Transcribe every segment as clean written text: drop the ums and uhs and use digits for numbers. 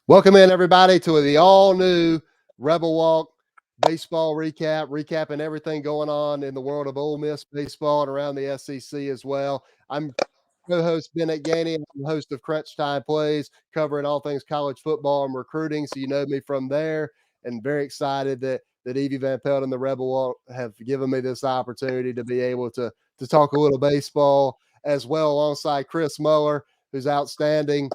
Welcome in, everybody, to the all-new Rebel Walk baseball recap, recapping everything going on in the world of Ole Miss baseball and around the SEC as well. I'm co-host Bennett Gainey. I'm the host of Crunch Time Plays, covering all things college football and recruiting, so you know me from there. And very excited that Evie Van Pelt and the Rebel Walk have given me this opportunity to be able to talk a little baseball as well, alongside Chris Muller, who's outstanding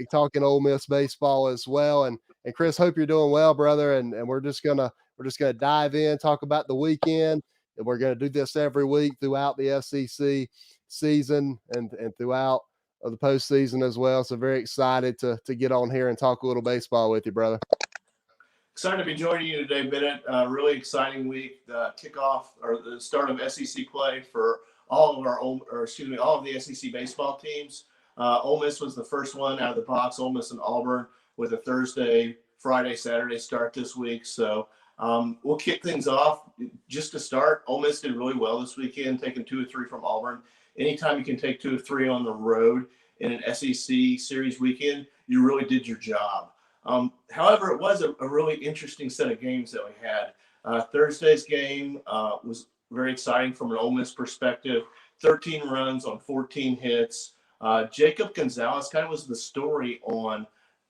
talking Ole Miss baseball as well. And Chris, hope you're doing well, brother. And we're just gonna dive in, talk about the weekend, and we're gonna do this every week throughout the SEC season and throughout the postseason as well. So very excited to get on here and talk a little baseball with you, brother. Excited to be joining you today, Bennett. Really exciting week. The kickoff or the start of SEC play for all of all of the SEC baseball teams. Ole Miss was the first one out of the box. Ole Miss and Auburn with a Thursday, Friday, Saturday start this week. So we'll kick things off. Just to start, Ole Miss did really well this weekend, taking 2 or 3 from Auburn. Anytime you can take 2 or 3 on the road in an SEC series weekend, you really did your job. However, it was a really interesting set of games that we had. Thursday's game was very exciting from an Ole Miss perspective. 13 runs on 14 hits. Jacob Gonzalez kind of was the story on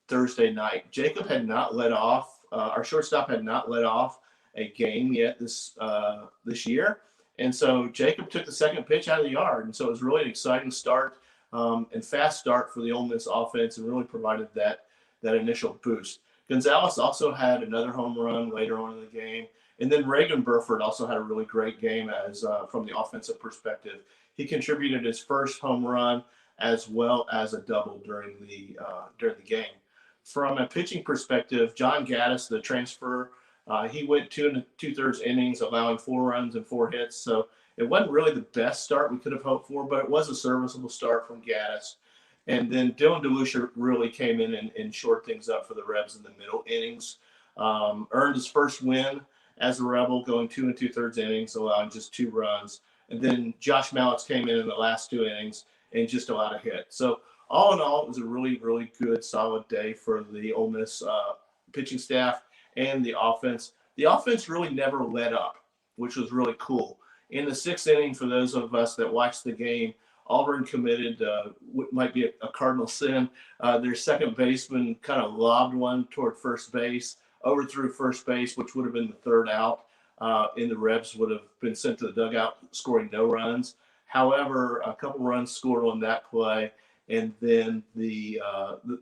Thursday night. Jacob had not let off. Our shortstop had not let off a game yet this year. And so Jacob took the second pitch out of the yard. And so it was really an exciting start and fast start for the Ole Miss offense, and really provided that initial boost. Gonzalez also had another home run later on in the game. And then Reagan Burford also had a really great game as from the offensive perspective. He contributed his first home run as well as a double during the game. From a pitching perspective, John Gaddis, the transfer, he went 2 2/3 innings, allowing 4 runs and 4 hits. So it wasn't really the best start we could have hoped for, but it was a serviceable start from Gaddis. And then Dylan DeLucia really came in and shored things up for the Rebs in the middle innings. Earned his first win as a Rebel, going 2 2/3 innings, allowing just 2 runs. And then Josh Mallets came in the last 2 innings and just allowed a hit. So all in all, it was a really, really good, solid day for the Ole Miss pitching staff and the offense. The offense really never let up, which was really cool. In the 6th inning, for those of us that watched the game, Auburn committed what might be a cardinal sin. Their second baseman kind of lobbed one toward first base, overthrew first base, which would have been the 3rd out, and the Rebs would have been sent to the dugout, scoring no runs. However, a couple runs scored on that play, and then the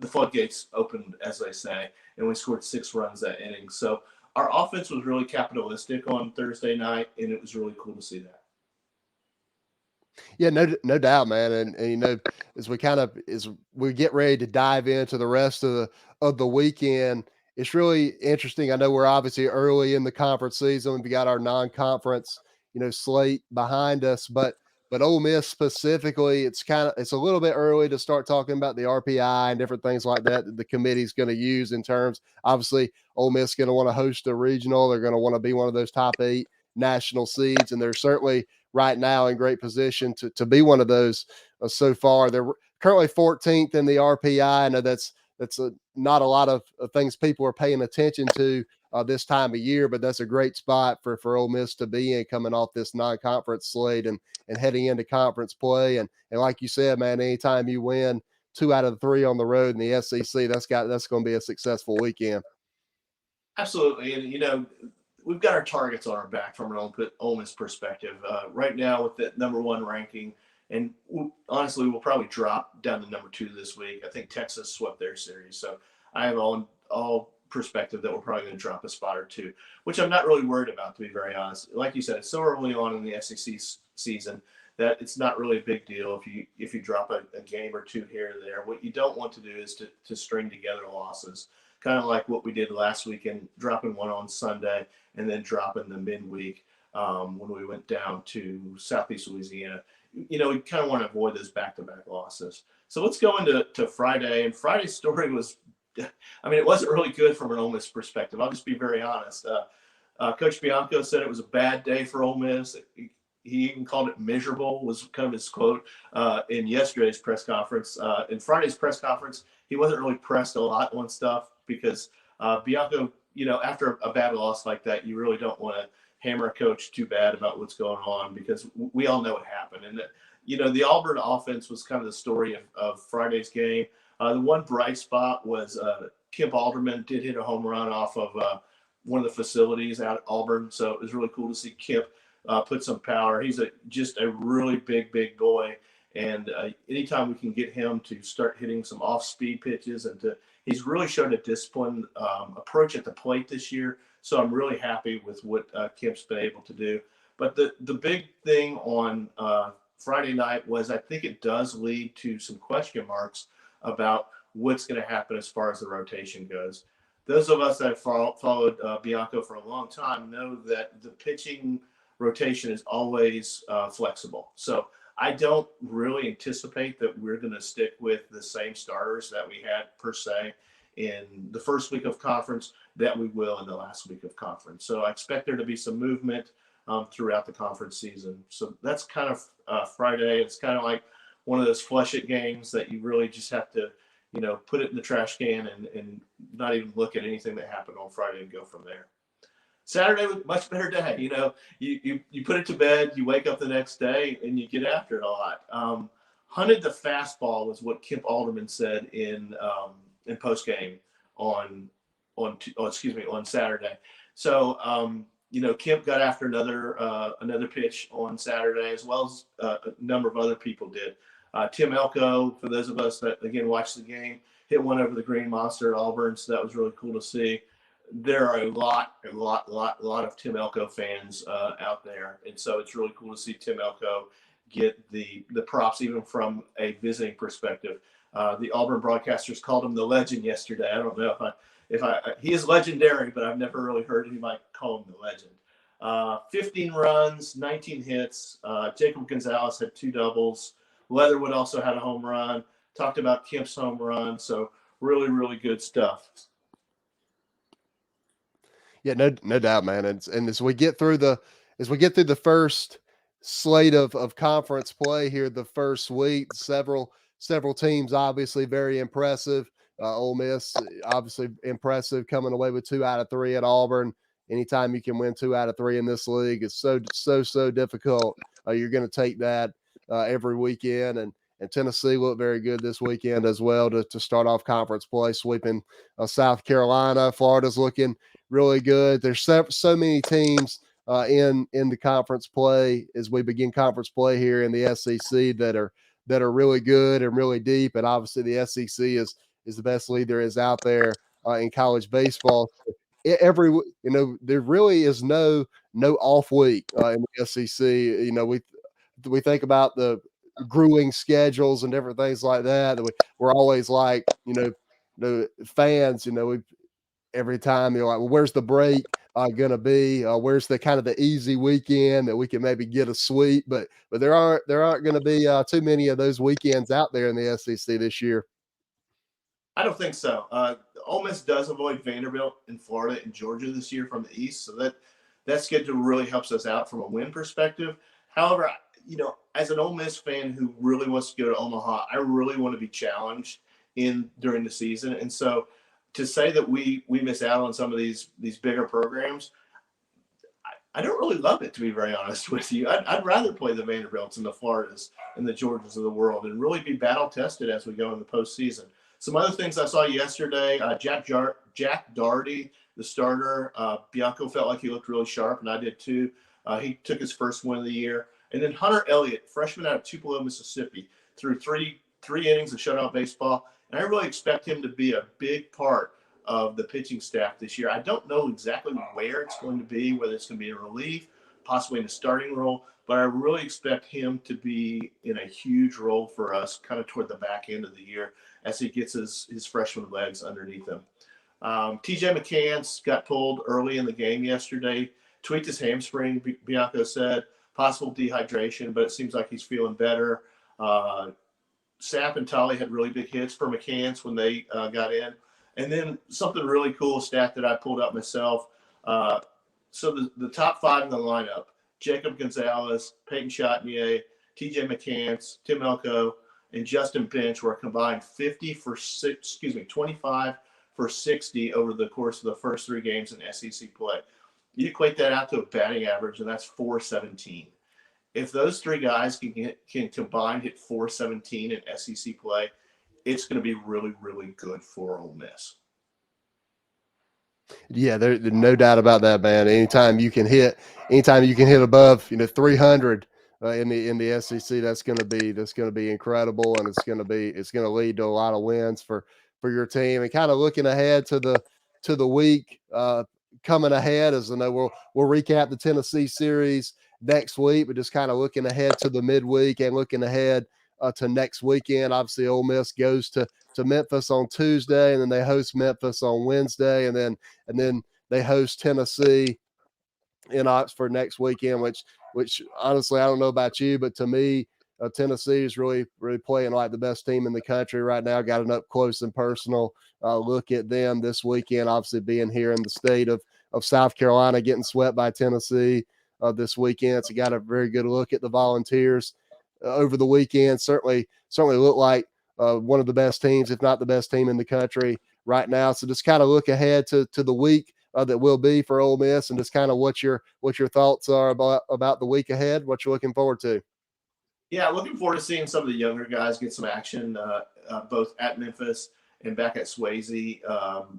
floodgates opened, as they say, and we scored 6 runs that inning. So our offense was really capitalistic on Thursday night, and it was really cool to see that. Yeah, no doubt, man. And as we get ready to dive into the rest of the weekend, it's really interesting. I know we're obviously early in the conference season. We got our non-conference, slate behind us, but Ole Miss specifically, it's a little bit early to start talking about the RPI and different things like that the committee's going to use in terms. Obviously, Ole Miss going to want to host a regional. They're going to want to be one of those top 8 national seeds, and they're certainly right now in great position to be one of those so far. They're currently 14th in the RPI. I know that's not a lot of things people are paying attention to this time of year, but that's a great spot for Ole Miss to be in, coming off this non-conference slate and heading into conference play. And like you said, man, anytime you win 2 out of the 3 on the road in the SEC, that's going to be a successful weekend. Absolutely. And, we've got our targets on our back from an Ole Miss perspective. Right now, with the number 1 ranking, and honestly, we'll probably drop down to number 2 this week. I think Texas swept their series. So I have all perspective that we're probably going to drop a spot or 2, which I'm not really worried about, to be very honest. Like you said, it's so early on in the SEC season that it's not really a big deal if you drop a game or 2 here or there. What you don't want to do is to string together losses, kind of like what we did last weekend, dropping one on Sunday and then dropping the midweek when we went down to Southeast Louisiana. We kind of want to avoid those back-to-back losses. So let's go into Friday. And Friday's story was, it wasn't really good from an Ole Miss perspective. I'll just be very honest. Coach Bianco said it was a bad day for Ole Miss. He even called it miserable, was kind of his quote in yesterday's press conference. In Friday's press conference, he wasn't really pressed a lot on stuff. because Bianco, after a bad loss like that, you really don't want to hammer a coach too bad about what's going on, because we all know what happened. And, the Auburn offense was kind of the story of Friday's game. The one bright spot was Kip Alderman did hit a home run off of one of the facilities out at Auburn. So it was really cool to see Kip put some power. He's just a really big boy. And anytime we can get him to start hitting some off-speed pitches, he's really showed a disciplined approach at the plate this year. So I'm really happy with what Kip's been able to do. But the big thing on Friday night was, I think it does lead to some question marks about what's going to happen as far as the rotation goes. Those of us that have followed Bianco for a long time know that the pitching rotation is always flexible. So I don't really anticipate that we're going to stick with the same starters that we had per se in the first week of conference that we will in the last week of conference. So I expect there to be some movement throughout the conference season. So that's kind of Friday. It's kind of like one of those flush it games that you really just have to, put it in the trash can and not even look at anything that happened on Friday and go from there. Saturday was a much better day. You put it to bed, you wake up the next day, and you get after it a lot. Hunted the fastball was what Kip Alderman said in post game on Saturday. So Kip got after another pitch on Saturday, as well as a number of other people did. Tim Elko, for those of us that again watched the game, hit one over the green monster at Auburn, so that was really cool to see. There are a lot of Tim Elko fans out there, and so it's really cool to see Tim Elko get the props, even from a visiting perspective. The Auburn broadcasters called him the legend yesterday. I don't know if he is legendary, but I've never really heard anybody call him the legend. 15 runs, 19 hits. Jacob Gonzalez had 2 doubles. Leatherwood also had a home run. Talked about Kemp's home run. So really good stuff. Yeah, no doubt, man. And as we get through the first slate of conference play here, the first week, several teams obviously very impressive. Ole Miss obviously impressive, coming away with 2 out of 3 at Auburn. Anytime you can win 2 out of 3 in this league, it's so difficult. You're going to take that every weekend, and Tennessee looked very good this weekend as well to start off conference play, sweeping South Carolina. Florida's looking really good. There's so many teams in the conference play as we begin conference play here in the SEC that are really good and really deep. And obviously the SEC is the best league there is out there in college baseball. There really is no off week in the SEC. We think about the grueling schedules and different things like that. We're always like, the fans, every time you're like, well, where's the break going to be? Where's the kind of the easy weekend that we can maybe get a sweep? But there aren't going to be too many of those weekends out there in the SEC this year. I don't think so. Ole Miss does avoid Vanderbilt in Florida and Georgia this year from the East, so that schedule really helps us out from a win perspective. However, as an Ole Miss fan who really wants to go to Omaha, I really want to be challenged during the season, and so to say that we miss out on some of these bigger programs, I don't really love it, to be very honest with you. I'd rather play the Vanderbilts and the Floridas and the Georgias of the world and really be battle tested as we go in the postseason. Some other things I saw yesterday, Jack Doherty, the starter, Bianco felt like he looked really sharp, and I did too. He took his first win of the year. And then Hunter Elliott, freshman out of Tupelo, Mississippi, threw three innings of shutout baseball. And I really expect him to be a big part of the pitching staff this year. I don't know exactly where it's going to be, whether it's going to be in relief, possibly in a starting role, but I really expect him to be in a huge role for us kind of toward the back end of the year as he gets his freshman legs underneath him. TJ McCants got pulled early in the game yesterday, tweaked his hamstring, Bianco said, possible dehydration, but it seems like he's feeling better. Sapp and Tolley had really big hits for McCants when they got in. And then something really cool stat that I pulled out myself. So the top 5 in the lineup, Jacob Gonzalez, Peyton Chatnier, TJ McCants, Tim Elko, and Justin Bench were combined 25 for 60 over the course of the first 3 games in SEC play. You equate that out to a batting average, and that's 417. If those 3 guys can combine hit 417 in SEC play, it's going to be really, really good for Ole Miss. Yeah, there's no doubt about that, man. Anytime you can hit above, 300 in the SEC, that's going to be incredible, and it's going to lead to a lot of wins for your team. And kind of looking ahead to the week coming ahead, as I know we'll recap the Tennessee series next week, but just kind of looking ahead to the midweek and looking ahead to next weekend. Obviously, Ole Miss goes to Memphis on Tuesday, and then they host Memphis on Wednesday, and then they host Tennessee in Oxford next weekend, which honestly, I don't know about you, but to me, Tennessee is really, really playing like the best team in the country right now. Got an up close and personal look at them this weekend, obviously being here in the state of South Carolina, getting swept by Tennessee this weekend. So got a very good look at the Volunteers over the weekend. Certainly look like one of the best teams, if not the best team in the country right now. So just kind of look ahead to the week that will be for Ole Miss, and just kind of what your thoughts are about the week ahead, what you're looking forward to. Yeah, looking forward to seeing some of the younger guys get some action, both at Memphis and back at Swayze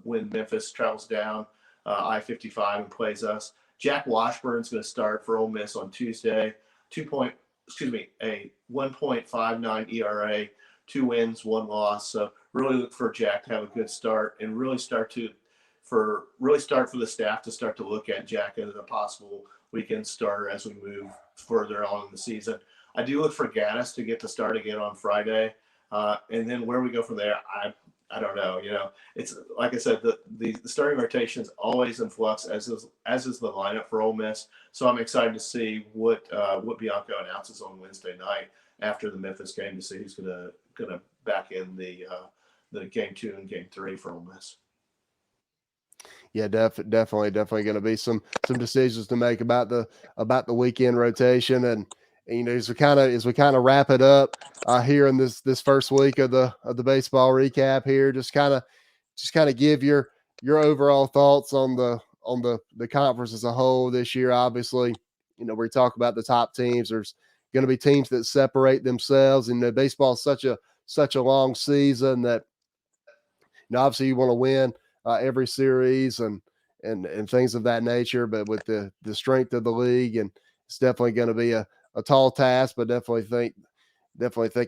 when Memphis travels down I-55 and plays us. Jack Washburn's going to start for Ole Miss on Tuesday. A 1.59 ERA, 2 wins, 1 loss. So really look for Jack to have a good start and really start for the staff to start to look at Jack as a possible weekend starter as we move further on in the season. I do look for Gaddis to get the start again on Friday, and then where we go from there, I don't know. It's like I said, the starting rotation is always in flux, as is the lineup for Ole Miss. So I'm excited to see what Bianco announces on Wednesday night after the Memphis game to see who's gonna back in the game 2 and game 3 for Ole Miss. Yeah, definitely going to be some decisions to make about the weekend rotation, and as we kind of wrap it up here in this first week of the baseball recap here, just kind of give your overall thoughts on the conference as a whole this year. Obviously, we talk about the top teams. There's going to be teams that separate themselves, and baseball is such a long season that obviously you want to win every series and things of that nature. But with the strength of the league, and it's definitely going to be a tall task, but definitely think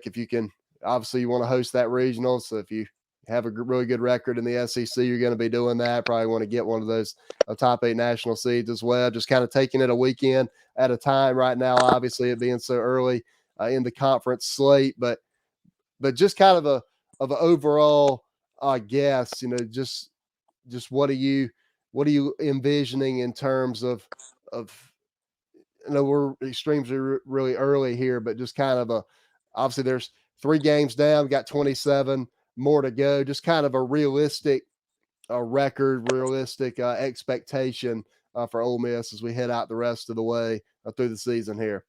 if you can, obviously you want to host that regional. So if you have a really good record in the SEC, you're going to be doing that. Probably want to get one of those top 8 national seeds as well. Just kind of taking it a weekend at a time right now. Obviously, it being so early in the conference slate, but just kind of an overall guess. Just what are you envisioning in terms of I know we're extremes are really early here, but just kind of obviously there's 3 games down, got 27 more to go. Just kind of a realistic realistic expectation for Ole Miss as we head out the rest of the way through the season here.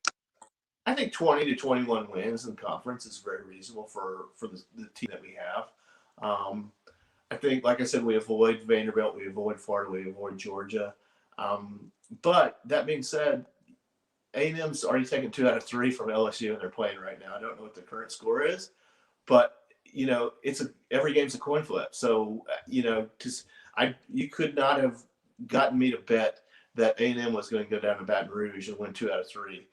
I think 20 to 21 wins in conference is very reasonable for the team that we have. I think, like I said, we avoid Vanderbilt, we avoid Florida, we avoid Georgia. But that being said, A&M's already taken 2 out of 3 from LSU, and they're playing right now. I don't know what the current score is, but every game's a coin flip. So you could not have gotten me to bet that A&M was going to go down to Baton Rouge and win 2 out of 3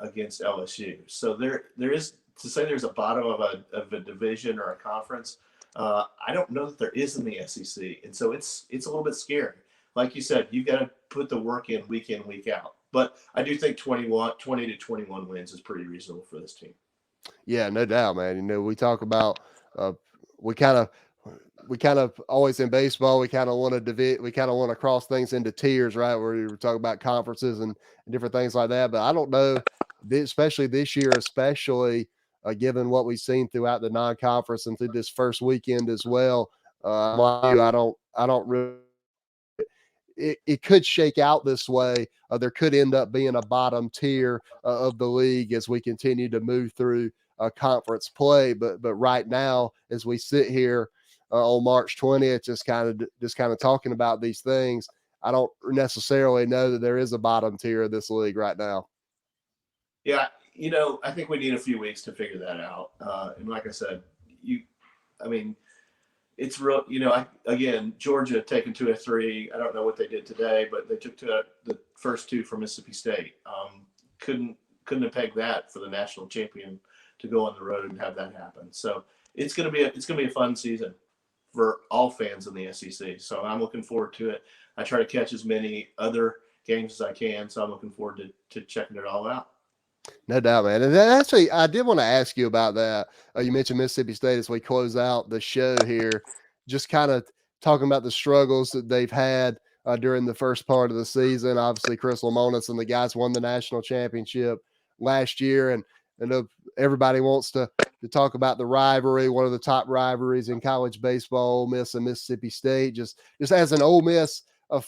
against LSU. So there is, to say there's a bottom of a division or a conference. I don't know that there is in the SEC, and so it's a little bit scary. Like you said, you got to put the work in, week out. But I do think 20 to 21 wins is pretty reasonable for this team. Yeah, no doubt, man. We talk about we kind of always in baseball, we kind of want to cross things into tiers, right? Where you were talking about conferences and different things like that. But I don't know, especially this year, given what we've seen throughout the non-conference and through this first weekend as well. Like you, I don't really. It could shake out this way. There could end up being a bottom tier of the league as we continue to move through conference play. But right now, as we sit here on March 20th, just kind of talking about these things. I don't necessarily know that there is a bottom tier of this league right now. Yeah, I think we need a few weeks to figure that out. And like I said, I mean, it's real. Again, Georgia taking 2 or 3. I don't know what they did today, but they took the first 2 from Mississippi State. Couldn't have pegged that for the national champion to go on the road and have that happen. So it's gonna be a fun season for all fans in the SEC. So I'm looking forward to it. I try to catch as many other games as I can. So I'm looking forward to checking it all out. No doubt, man. And actually, I did want to ask you about that. You mentioned Mississippi State as we close out the show here, just kind of talking about the struggles that they've had during the first part of the season. Obviously, Chris Lamonis and the guys won the national championship last year, and everybody wants to talk about the rivalry, one of the top rivalries in college baseball, Ole Miss and Mississippi State. Just as an Ole Miss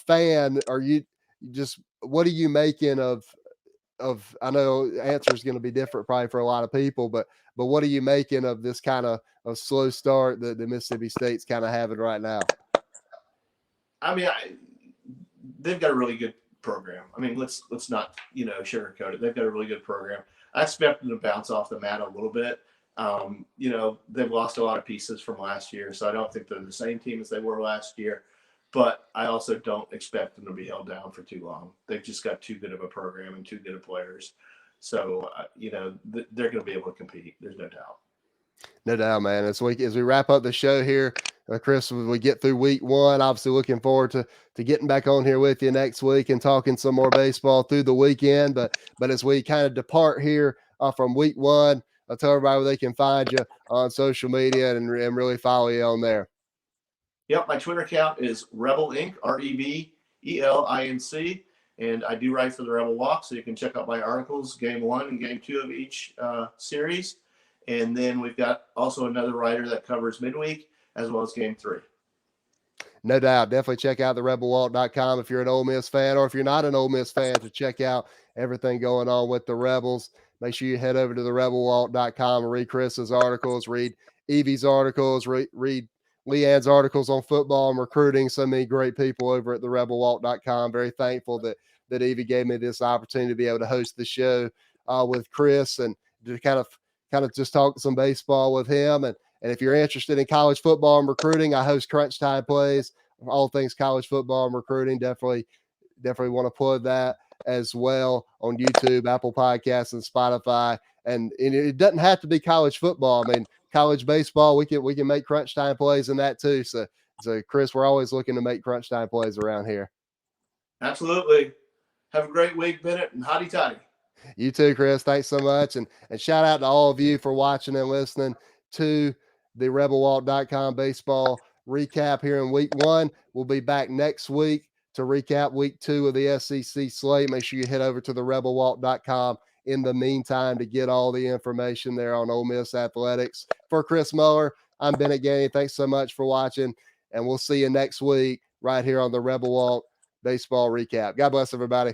fan, what are you making of I know the answer is going to be different probably for a lot of people, but what are you making of this kind of a slow start that the Mississippi State's kind of having right now? I mean, they've got a really good program. I mean, let's not sugarcoat it. They've got a really good program. I expect them to bounce off the mat a little bit. They've lost a lot of pieces from last year, so I don't think they're the same team as they were last year. But I also don't expect them to be held down for too long. They've just got too good of a program and too good of players. So, they're going to be able to compete. There's no doubt. No doubt, man. As we wrap up the show here, Chris, as we get through week 1, obviously looking forward to getting back on here with you next week and talking some more baseball through the weekend. But as we kind of depart here from week 1, I'll tell everybody where they can find you on social media and really follow you on there. Yep, my Twitter account is Rebel Inc. REBELINC, and I do write for the Rebel Walk, so you can check out my articles, Game 1 and Game 2 of each series. And then we've got also another writer that covers midweek as well as Game 3. No doubt. Definitely check out the rebelwalk.com if you're an Ole Miss fan, or if you're not an Ole Miss fan, to check out everything going on with the Rebels. Make sure you head over to the rebelwalk.com and read Chris's articles, read Evie's articles, read Leanne's articles on football and recruiting. So many great people over at the rebelwalk.com. Very thankful that Evie gave me this opportunity to be able to host the show with Chris and to kind of just talk some baseball with him. And if you're interested in college football and recruiting, I host Crunch Time Plays, all things college football and recruiting. Definitely want to plug that as well on YouTube, Apple Podcasts, and Spotify. And it doesn't have to be college football. I mean, college baseball, we can make Crunch Time Plays in that too. So Chris, we're always looking to make Crunch Time Plays around here. Absolutely. Have a great week, Bennett, and hotty toddy. You too, Chris. Thanks so much. And shout out to all of you for watching and listening to the rebelwalk.com baseball recap here in week 1. We'll be back next week to recap week 2 of the SEC slate. Make sure you head over to the rebelwalk.com in the meantime to get all the information there on Ole Miss athletics. For Chris Muller, I'm Bennett Gainey. Thanks so much for watching, and we'll see you next week right here on the Rebel Walk baseball recap. God bless everybody.